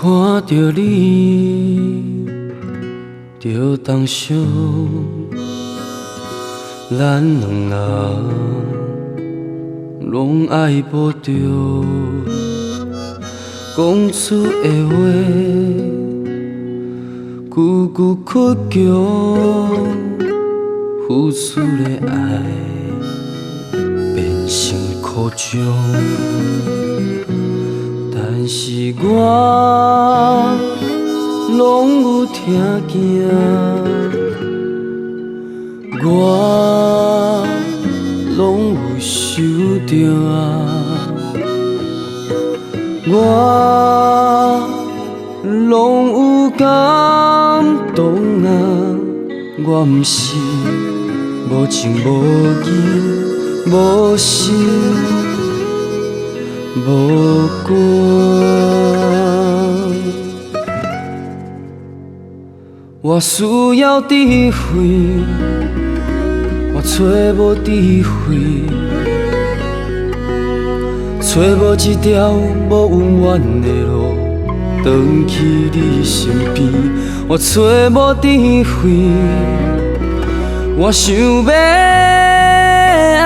看着你，就当想，咱两人拢爱无着，讲出的话，句句倔强，付出的爱变成苦衷。但是我拢有听见，我拢有受着我拢有感动我不是无情无义无心无光，我需要智慧，我找无智慧，找无一条无温暖的路，回去你身边。我找无智慧，我想要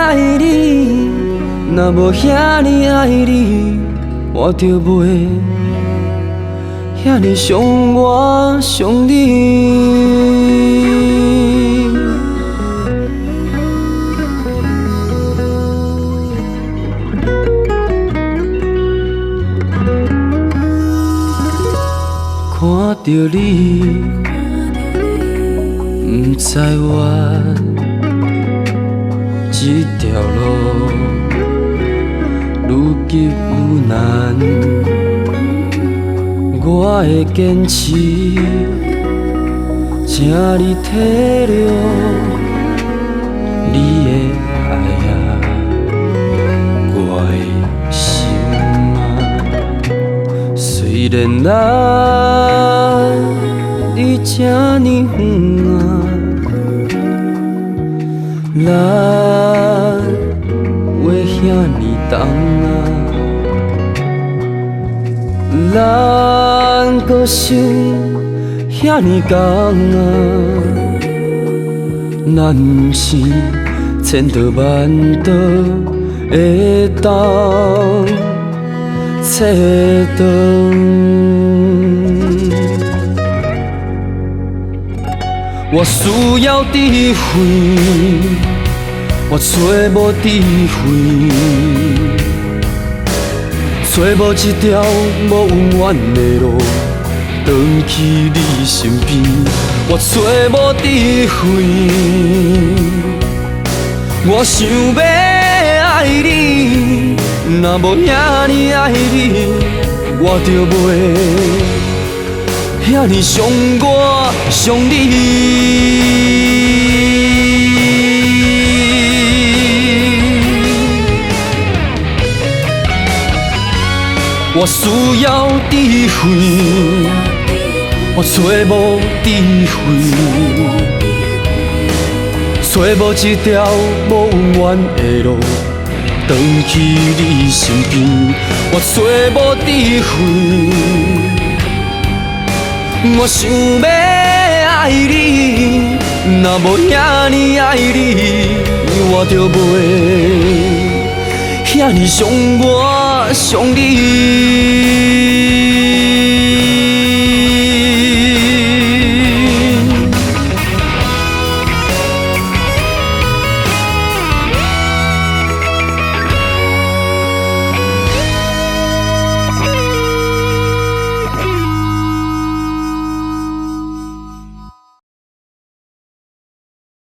爱你。若无遐尼爱你，我就袂遐尼想我想你。看着你，不知我这条路。愈急愈难，我会坚持，请你体谅你的爱我的心虽然咱离这呢远咱话遐尼重咱个性遐尼同咱不是千刀万刀会当切断。我需要智慧，我找无智慧。找无一条无温暖的路，回去你身边。我找无智慧，我想要爱你。若无遐尼爱你，我就袂遐尼想我想你。我需要智慧，我找无智慧，找无一条无温暖的路，回去你身边。我找无智慧，我想要爱你，若无遐尼爱你，我就袂遐尼想我想你。